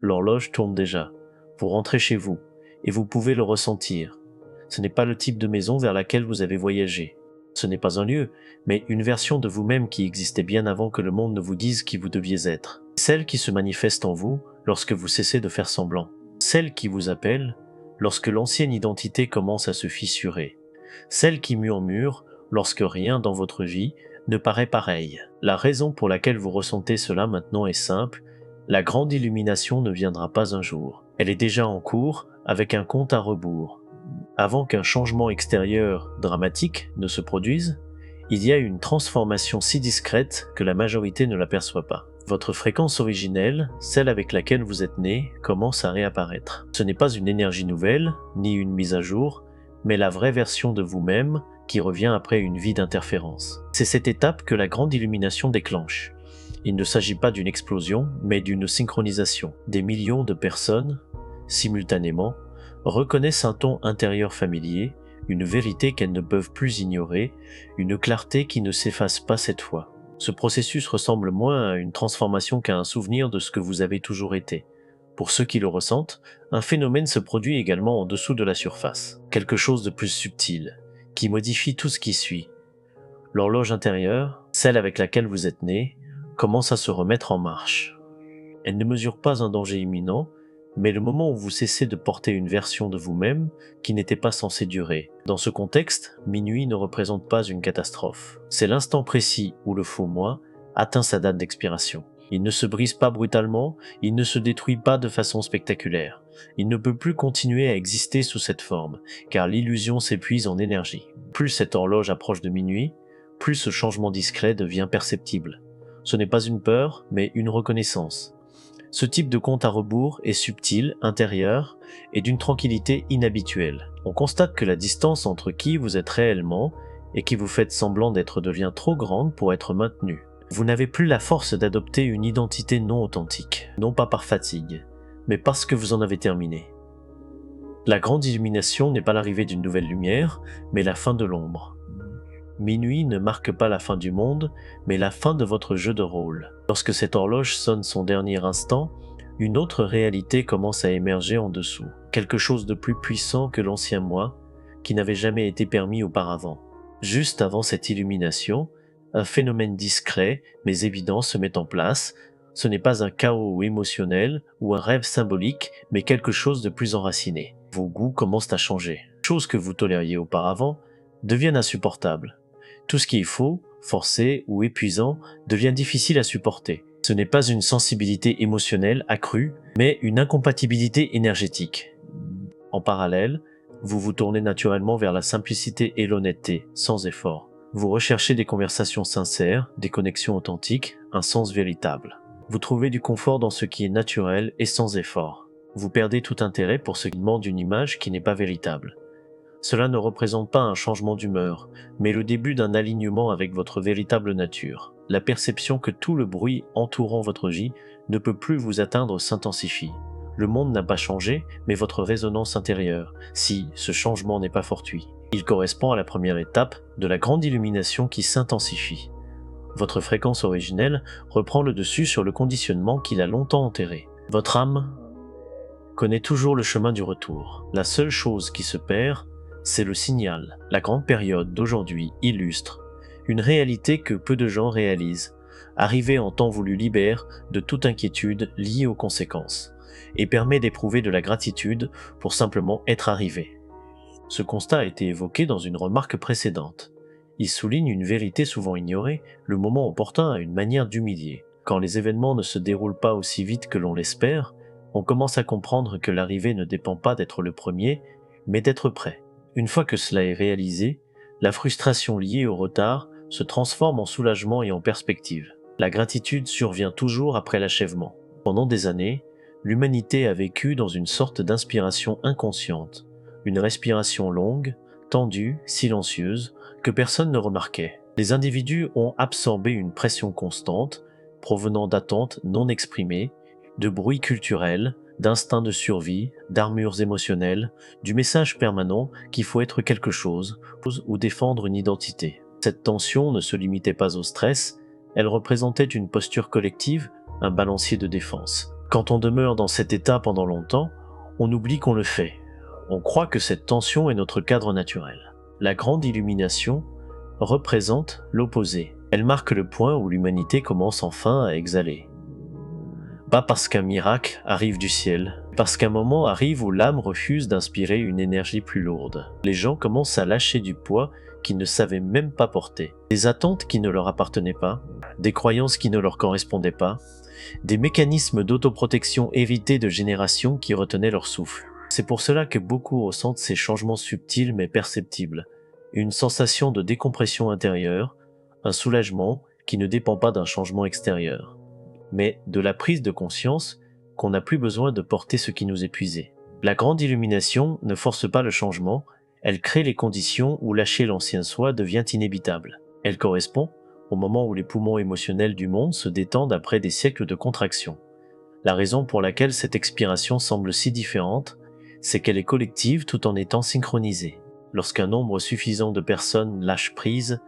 L'horloge tourne déjà. Vous rentrez chez vous, et vous pouvez le ressentir. Ce n'est pas le type de maison vers laquelle vous avez voyagé. Ce n'est pas un lieu, mais une version de vous-même qui existait bien avant que le monde ne vous dise qui vous deviez être. Celle qui se manifeste en vous lorsque vous cessez de faire semblant. Celle qui vous appelle lorsque l'ancienne identité commence à se fissurer. Celle qui murmure lorsque rien dans votre vie ne paraît pareil. La raison pour laquelle vous ressentez cela maintenant est simple. La grande illumination ne viendra pas un jour. Elle est déjà en cours avec un compte à rebours. Avant qu'un changement extérieur dramatique ne se produise, il y a une transformation si discrète que la majorité ne l'aperçoit pas. Votre fréquence originelle, celle avec laquelle vous êtes né, commence à réapparaître. Ce n'est pas une énergie nouvelle, ni une mise à jour, mais la vraie version de vous-même qui revient après une vie d'interférence. C'est cette étape que la grande illumination déclenche. Il ne s'agit pas d'une explosion, mais d'une synchronisation. Des millions de personnes, simultanément, reconnaissent un ton intérieur familier, une vérité qu'elles ne peuvent plus ignorer, une clarté qui ne s'efface pas cette fois. Ce processus ressemble moins à une transformation qu'à un souvenir de ce que vous avez toujours été. Pour ceux qui le ressentent, un phénomène se produit également en dessous de la surface, quelque chose de plus subtil, qui modifie tout ce qui suit. L'horloge intérieure, celle avec laquelle vous êtes né, commence à se remettre en marche. Elle ne mesure pas un danger imminent, mais le moment où vous cessez de porter une version de vous-même qui n'était pas censée durer. Dans ce contexte, minuit ne représente pas une catastrophe. C'est l'instant précis où le faux moi atteint sa date d'expiration. Il ne se brise pas brutalement, il ne se détruit pas de façon spectaculaire. Il ne peut plus continuer à exister sous cette forme, car l'illusion s'épuise en énergie. Plus cette horloge approche de minuit, plus ce changement discret devient perceptible. Ce n'est pas une peur, mais une reconnaissance. Ce type de compte à rebours est subtil, intérieur et d'une tranquillité inhabituelle. On constate que la distance entre qui vous êtes réellement et qui vous faites semblant d'être devient trop grande pour être maintenue. Vous n'avez plus la force d'adopter une identité non authentique, non pas par fatigue, mais parce que vous en avez terminé. La grande illumination n'est pas l'arrivée d'une nouvelle lumière, mais la fin de l'ombre. Minuit ne marque pas la fin du monde, mais la fin de votre jeu de rôle. Lorsque cette horloge sonne son dernier instant, une autre réalité commence à émerger en dessous. Quelque chose de plus puissant que l'ancien moi, qui n'avait jamais été permis auparavant. Juste avant cette illumination, un phénomène discret mais évident se met en place. Ce n'est pas un chaos émotionnel ou un rêve symbolique, mais quelque chose de plus enraciné. Vos goûts commencent à changer. Choses que vous tolériez auparavant deviennent insupportables. Tout ce qui est faux, forcé ou épuisant devient difficile à supporter. Ce n'est pas une sensibilité émotionnelle accrue, mais une incompatibilité énergétique. En parallèle, vous vous tournez naturellement vers la simplicité et l'honnêteté, sans effort. Vous recherchez des conversations sincères, des connexions authentiques, un sens véritable. Vous trouvez du confort dans ce qui est naturel et sans effort. Vous perdez tout intérêt pour ce qui demande une image qui n'est pas véritable. Cela ne représente pas un changement d'humeur, mais le début d'un alignement avec votre véritable nature. La perception que tout le bruit entourant votre vie ne peut plus vous atteindre s'intensifie. Le monde n'a pas changé, mais votre résonance intérieure, si ce changement n'est pas fortuit. Il correspond à la première étape de la grande illumination qui s'intensifie. Votre fréquence originelle reprend le dessus sur le conditionnement qu'il a longtemps enterré. Votre âme connaît toujours le chemin du retour. La seule chose qui se perd, c'est le signal. La grande période d'aujourd'hui illustre une réalité que peu de gens réalisent. Arriver en temps voulu libère de toute inquiétude liée aux conséquences et permet d'éprouver de la gratitude pour simplement être arrivé. Ce constat a été évoqué dans une remarque précédente. Il souligne une vérité souvent ignorée, le moment opportun a une manière d'humilier. Quand les événements ne se déroulent pas aussi vite que l'on l'espère, on commence à comprendre que l'arrivée ne dépend pas d'être le premier, mais d'être prêt. Une fois que cela est réalisé, la frustration liée au retard se transforme en soulagement et en perspective. La gratitude survient toujours après l'achèvement. Pendant des années, l'humanité a vécu dans une sorte d'inspiration inconsciente, une respiration longue, tendue, silencieuse, que personne ne remarquait. Les individus ont absorbé une pression constante, provenant d'attentes non exprimées, de bruits culturels, d'instincts de survie, d'armures émotionnelles, du message permanent qu'il faut être quelque chose ou défendre une identité. Cette tension ne se limitait pas au stress, elle représentait une posture collective, un balancier de défense. Quand on demeure dans cet état pendant longtemps, on oublie qu'on le fait. On croit que cette tension est notre cadre naturel. La grande illumination représente l'opposé. Elle marque le point où l'humanité commence enfin à exhaler. Pas parce qu'un miracle arrive du ciel, parce qu'un moment arrive où l'âme refuse d'inspirer une énergie plus lourde. Les gens commencent à lâcher du poids qu'ils ne savaient même pas porter, des attentes qui ne leur appartenaient pas, des croyances qui ne leur correspondaient pas, des mécanismes d'autoprotection hérités de générations qui retenaient leur souffle. C'est pour cela que beaucoup ressentent ces changements subtils mais perceptibles, une sensation de décompression intérieure, un soulagement qui ne dépend pas d'un changement extérieur, mais de la prise de conscience qu'on n'a plus besoin de porter ce qui nous épuisait. La grande illumination ne force pas le changement, elle crée les conditions où lâcher l'ancien soi devient inévitable. Elle correspond au moment où les poumons émotionnels du monde se détendent après des siècles de contraction. La raison pour laquelle cette expiration semble si différente, c'est qu'elle est collective tout en étant synchronisée. Lorsqu'un nombre suffisant de personnes lâchent prise,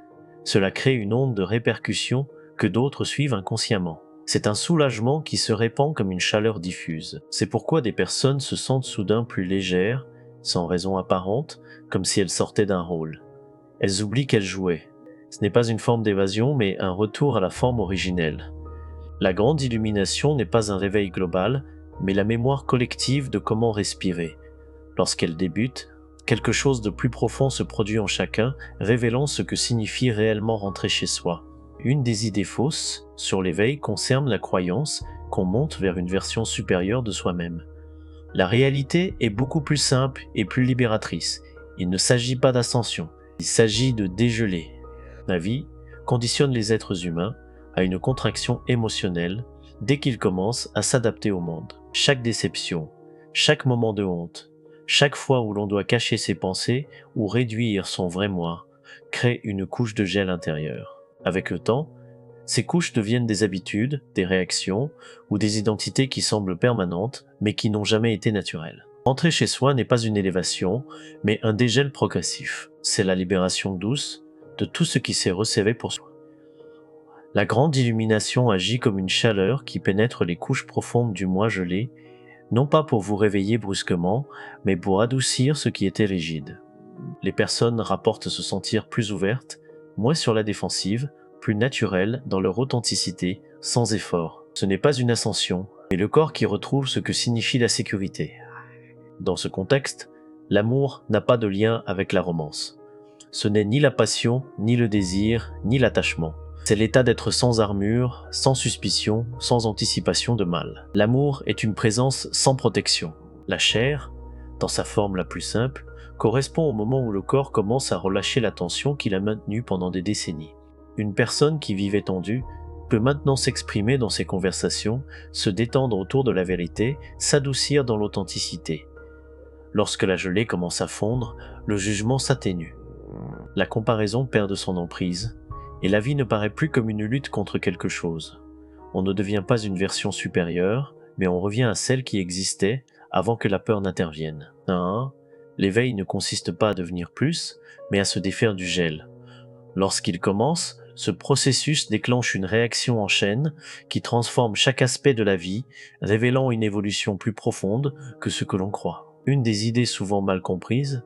cela crée une onde de répercussion que d'autres suivent inconsciemment. C'est un soulagement qui se répand comme une chaleur diffuse. C'est pourquoi des personnes se sentent soudain plus légères, sans raison apparente, comme si elles sortaient d'un rôle. Elles oublient qu'elles jouaient. Ce n'est pas une forme d'évasion, mais un retour à la forme originelle. La grande illumination n'est pas un réveil global, mais la mémoire collective de comment respirer. Lorsqu'elle débute, quelque chose de plus profond se produit en chacun, révélant ce que signifie réellement rentrer chez soi. Une des idées fausses sur l'éveil concerne la croyance qu'on monte vers une version supérieure de soi-même. La réalité est beaucoup plus simple et plus libératrice. Il ne s'agit pas d'ascension, il s'agit de dégeler. La vie conditionne les êtres humains à une contraction émotionnelle dès qu'ils commencent à s'adapter au monde. Chaque déception, chaque moment de honte, chaque fois où l'on doit cacher ses pensées ou réduire son vrai moi, crée une couche de gel intérieur. Avec le temps, ces couches deviennent des habitudes, des réactions ou des identités qui semblent permanentes mais qui n'ont jamais été naturelles. Rentrer chez soi n'est pas une élévation, mais un dégel progressif. C'est la libération douce de tout ce qui s'est resserré pour soi. La grande illumination agit comme une chaleur qui pénètre les couches profondes du moi gelé, non pas pour vous réveiller brusquement, mais pour adoucir ce qui était rigide. Les personnes rapportent se sentir plus ouvertes, moins sur la défensive, plus naturelles dans leur authenticité, sans effort. Ce n'est pas une ascension, mais le corps qui retrouve ce que signifie la sécurité. Dans ce contexte, l'amour n'a pas de lien avec la romance. Ce n'est ni la passion, ni le désir, ni l'attachement. C'est l'état d'être sans armure, sans suspicion, sans anticipation de mal. L'amour est une présence sans protection. La chair, dans sa forme la plus simple, correspond au moment où le corps commence à relâcher la tension qu'il a maintenue pendant des décennies. Une personne qui vivait tendue peut maintenant s'exprimer dans ses conversations, se détendre autour de la vérité, s'adoucir dans l'authenticité. Lorsque la gelée commence à fondre, le jugement s'atténue. La comparaison perd de son emprise, et la vie ne paraît plus comme une lutte contre quelque chose. On ne devient pas une version supérieure, mais on revient à celle qui existait avant que la peur n'intervienne. L'éveil ne consiste pas à devenir plus, mais à se défaire du gel. Lorsqu'il commence, ce processus déclenche une réaction en chaîne qui transforme chaque aspect de la vie, révélant une évolution plus profonde que ce que l'on croit. Une des idées souvent mal comprises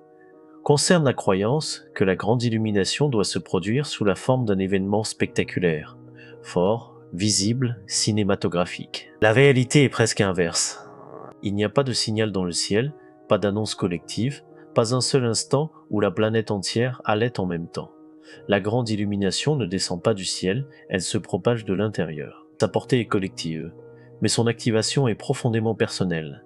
concerne la croyance que la grande illumination doit se produire sous la forme d'un événement spectaculaire, fort, visible, cinématographique. La réalité est presque inverse. Il n'y a pas de signal dans le ciel, pas d'annonce collective, pas un seul instant où la planète entière allait en même temps. La grande illumination ne descend pas du ciel, elle se propage de l'intérieur. Sa portée est collective, mais son activation est profondément personnelle.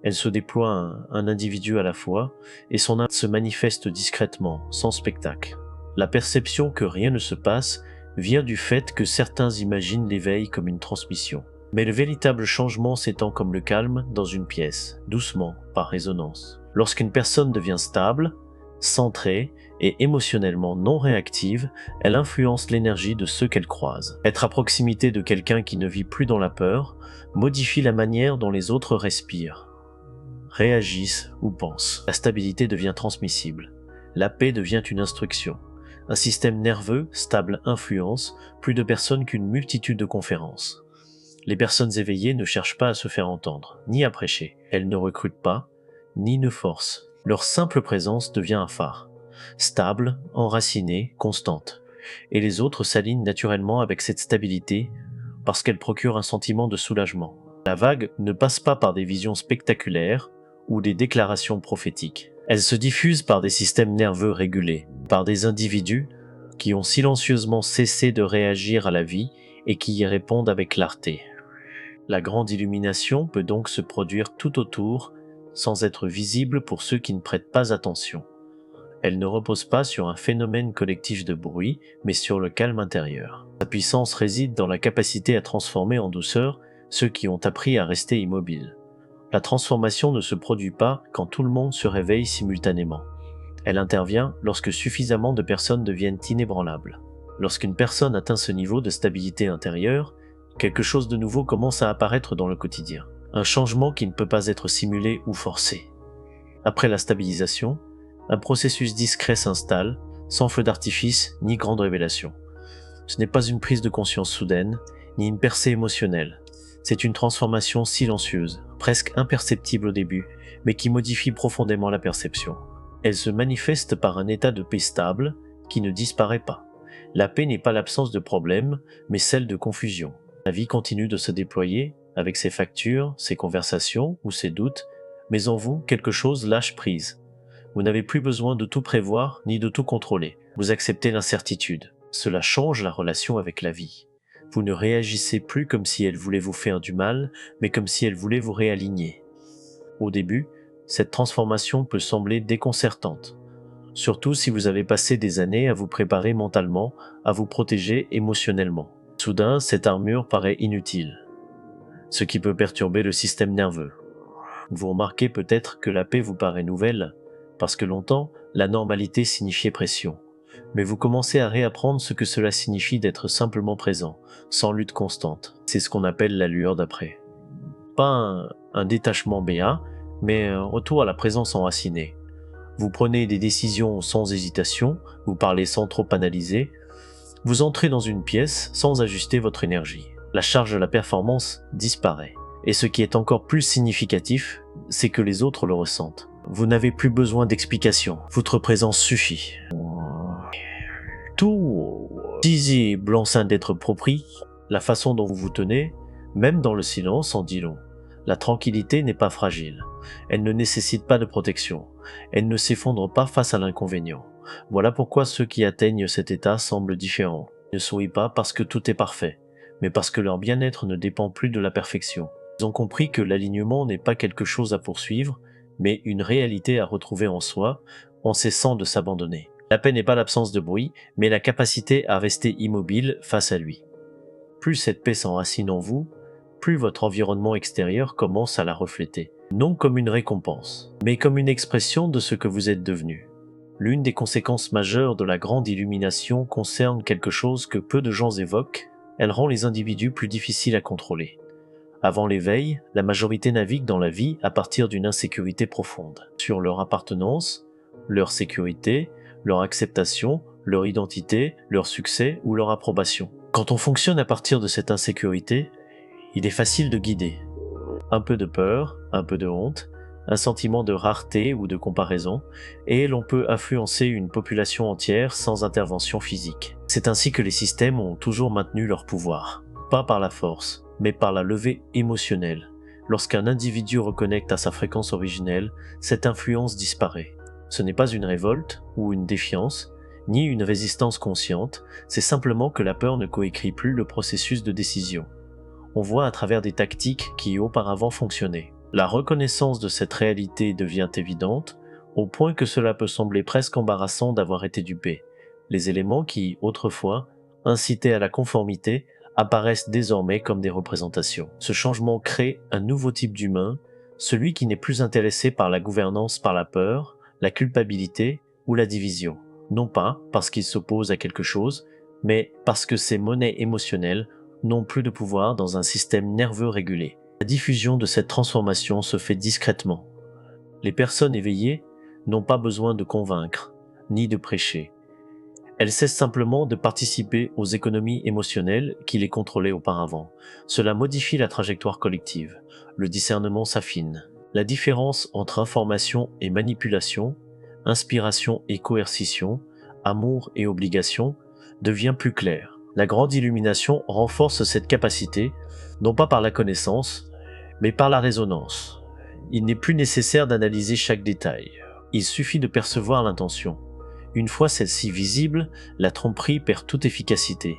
Elle se déploie un individu à la fois, et son âme se manifeste discrètement, sans spectacle. La perception que rien ne se passe vient du fait que certains imaginent l'éveil comme une transmission. Mais le véritable changement s'étend comme le calme dans une pièce, doucement, par résonance. Lorsqu'une personne devient stable, centrée et émotionnellement non réactive, elle influence l'énergie de ceux qu'elle croise. Être à proximité de quelqu'un qui ne vit plus dans la peur modifie la manière dont les autres respirent, réagissent ou pensent. La stabilité devient transmissible. La paix devient une instruction. Un système nerveux stable influence plus de personnes qu'une multitude de conférences. Les personnes éveillées ne cherchent pas à se faire entendre, ni à prêcher. Elles ne recrutent pas, ni ne forcent. Leur simple présence devient un phare, stable, enracinée, constante. Et les autres s'alignent naturellement avec cette stabilité parce qu'elle procure un sentiment de soulagement. La vague ne passe pas par des visions spectaculaires ou des déclarations prophétiques. Elle se diffuse par des systèmes nerveux régulés, par des individus qui ont silencieusement cessé de réagir à la vie et qui y répondent avec clarté. La grande illumination peut donc se produire tout autour sans être visible pour ceux qui ne prêtent pas attention. Elle ne repose pas sur un phénomène collectif de bruit, mais sur le calme intérieur. Sa puissance réside dans la capacité à transformer en douceur ceux qui ont appris à rester immobiles. La transformation ne se produit pas quand tout le monde se réveille simultanément. Elle intervient lorsque suffisamment de personnes deviennent inébranlables. Lorsqu'une personne atteint ce niveau de stabilité intérieure, quelque chose de nouveau commence à apparaître dans le quotidien. Un changement qui ne peut pas être simulé ou forcé. Après la stabilisation, un processus discret s'installe, sans feu d'artifice ni grande révélation. Ce n'est pas une prise de conscience soudaine, ni une percée émotionnelle. C'est une transformation silencieuse, presque imperceptible au début, mais qui modifie profondément la perception. Elle se manifeste par un état de paix stable, qui ne disparaît pas. La paix n'est pas l'absence de problème, mais celle de confusion. La vie continue de se déployer, avec ses factures, ses conversations ou ses doutes, mais en vous, quelque chose lâche prise. Vous n'avez plus besoin de tout prévoir ni de tout contrôler. Vous acceptez l'incertitude. Cela change la relation avec la vie. Vous ne réagissez plus comme si elle voulait vous faire du mal, mais comme si elle voulait vous réaligner. Au début, cette transformation peut sembler déconcertante, surtout si vous avez passé des années à vous préparer mentalement, à vous protéger émotionnellement. Soudain, cette armure paraît inutile, ce qui peut perturber le système nerveux. Vous remarquez peut-être que la paix vous paraît nouvelle, parce que longtemps, la normalité signifiait pression. Mais vous commencez à réapprendre ce que cela signifie d'être simplement présent, sans lutte constante. C'est ce qu'on appelle la lueur d'après. Pas un détachement béat, mais un retour à la présence enracinée. Vous prenez des décisions sans hésitation, vous parlez sans trop analyser, vous entrez dans une pièce sans ajuster votre énergie. La charge de la performance disparaît. Et ce qui est encore plus significatif, c'est que les autres le ressentent. Vous n'avez plus besoin d'explications, votre présence suffit. Tout disiez blanc-seing d'être propri, la façon dont vous vous tenez, même dans le silence, en dit long. La tranquillité n'est pas fragile, elle ne nécessite pas de protection, elle ne s'effondre pas face à l'inconvénient. Voilà pourquoi ceux qui atteignent cet état semblent différents. Ils ne sourient pas parce que tout est parfait, mais parce que leur bien-être ne dépend plus de la perfection. Ils ont compris que l'alignement n'est pas quelque chose à poursuivre, mais une réalité à retrouver en soi, en cessant de s'abandonner. La paix n'est pas l'absence de bruit, mais la capacité à rester immobile face à lui. Plus cette paix s'enracine en vous, plus votre environnement extérieur commence à la refléter. Non comme une récompense, mais comme une expression de ce que vous êtes devenu. L'une des conséquences majeures de la grande illumination concerne quelque chose que peu de gens évoquent, elle rend les individus plus difficiles à contrôler. Avant l'éveil, la majorité navigue dans la vie à partir d'une insécurité profonde, sur leur appartenance, leur sécurité, leur acceptation, leur identité, leur succès ou leur approbation. Quand on fonctionne à partir de cette insécurité, il est facile de guider. Un peu de peur, un peu de honte, un sentiment de rareté ou de comparaison, et l'on peut influencer une population entière sans intervention physique. C'est ainsi que les systèmes ont toujours maintenu leur pouvoir, pas par la force, mais par la levée émotionnelle. Lorsqu'un individu reconnecte à sa fréquence originelle, cette influence disparaît. Ce n'est pas une révolte ou une défiance, ni une résistance consciente, c'est simplement que la peur ne coécrit plus le processus de décision. On voit à travers des tactiques qui auparavant fonctionnaient. La reconnaissance de cette réalité devient évidente, au point que cela peut sembler presque embarrassant d'avoir été dupé. Les éléments qui, autrefois, incitaient à la conformité, apparaissent désormais comme des représentations. Ce changement crée un nouveau type d'humain, celui qui n'est plus intéressé par la gouvernance par la peur, la culpabilité ou la division. Non pas parce qu'il s'oppose à quelque chose, mais parce que ces monnaies émotionnelles n'ont plus de pouvoir dans un système nerveux régulé. La diffusion de cette transformation se fait discrètement. Les personnes éveillées n'ont pas besoin de convaincre, ni de prêcher. Elle cesse simplement de participer aux économies émotionnelles qui les contrôlaient auparavant. Cela modifie la trajectoire collective. Le discernement s'affine. La différence entre information et manipulation, inspiration et coercition, amour et obligation devient plus claire. La grande illumination renforce cette capacité, non pas par la connaissance, mais par la résonance. Il n'est plus nécessaire d'analyser chaque détail. Il suffit de percevoir l'intention. Une fois celle-ci visible, la tromperie perd toute efficacité.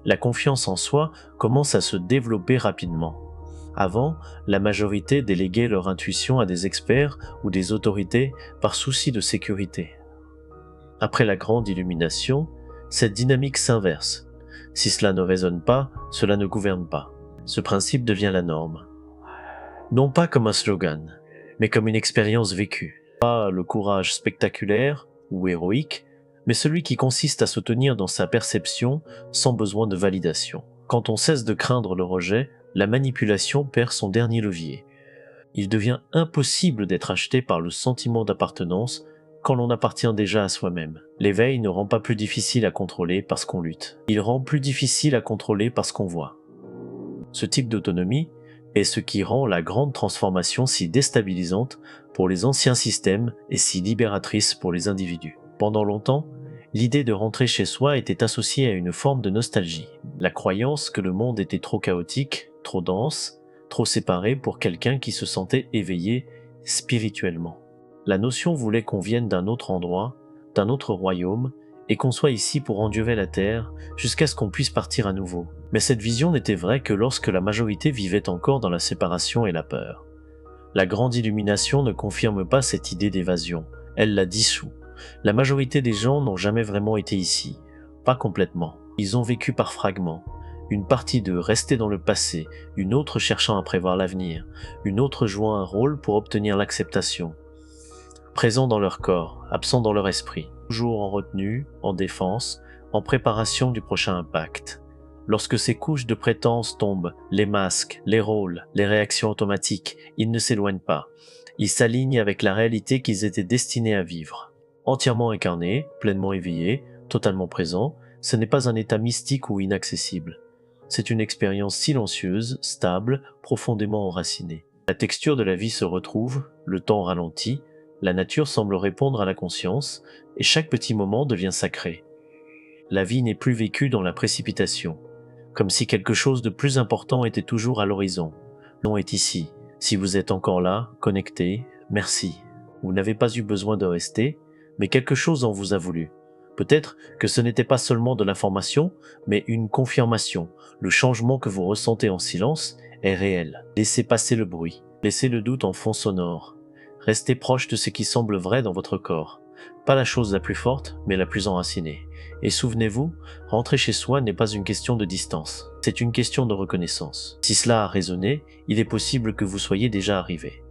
La confiance en soi commence à se développer rapidement. Avant, la majorité déléguait leur intuition à des experts ou des autorités par souci de sécurité. Après la grande illumination, cette dynamique s'inverse. Si cela ne résonne pas, cela ne gouverne pas. Ce principe devient la norme. Non pas comme un slogan, mais comme une expérience vécue. Pas le courage spectaculaire ou héroïque, mais celui qui consiste à se tenir dans sa perception sans besoin de validation. Quand on cesse de craindre le rejet, la manipulation perd son dernier levier. Il devient impossible d'être acheté par le sentiment d'appartenance quand l'on appartient déjà à soi-même. L'éveil ne rend pas plus difficile à contrôler parce qu'on lutte. Il rend plus difficile à contrôler parce qu'on voit. Ce type d'autonomie est ce qui rend la grande transformation si déstabilisante pour les anciens systèmes et si libératrice pour les individus. Pendant longtemps, l'idée de rentrer chez soi était associée à une forme de nostalgie. La croyance que le monde était trop chaotique, trop dense, trop séparé pour quelqu'un qui se sentait éveillé spirituellement. La notion voulait qu'on vienne d'un autre endroit, d'un autre royaume, et qu'on soit ici pour endurer la terre, jusqu'à ce qu'on puisse partir à nouveau. Mais cette vision n'était vraie que lorsque la majorité vivait encore dans la séparation et la peur. La grande illumination ne confirme pas cette idée d'évasion, elle la dissout. La majorité des gens n'ont jamais vraiment été ici, pas complètement. Ils ont vécu par fragments. Une partie d'eux restait dans le passé, une autre cherchant à prévoir l'avenir, une autre jouant un rôle pour obtenir l'acceptation. Présents dans leur corps, absents dans leur esprit, toujours en retenue, en défense, en préparation du prochain impact. Lorsque ces couches de prétense tombent, les masques, les rôles, les réactions automatiques, ils ne s'éloignent pas. Ils s'alignent avec la réalité qu'ils étaient destinés à vivre. Entièrement incarnés, pleinement éveillés, totalement présents, ce n'est pas un état mystique ou inaccessible. C'est une expérience silencieuse, stable, profondément enracinée. La texture de la vie se retrouve, le temps ralentit, la nature semble répondre à la conscience, et chaque petit moment devient sacré. La vie n'est plus vécue dans la précipitation, comme si quelque chose de plus important était toujours à l'horizon. Non est ici. Si vous êtes encore là, connecté, merci. Vous n'avez pas eu besoin de rester, mais quelque chose en vous a voulu. Peut-être que ce n'était pas seulement de l'information, mais une confirmation. Le changement que vous ressentez en silence est réel. Laissez passer le bruit. Laissez le doute en fond sonore. Restez proche de ce qui semble vrai dans votre corps. Pas la chose la plus forte, mais la plus enracinée. Et souvenez-vous, rentrer chez soi n'est pas une question de distance. C'est une question de reconnaissance. Si cela a résonné, il est possible que vous soyez déjà arrivé.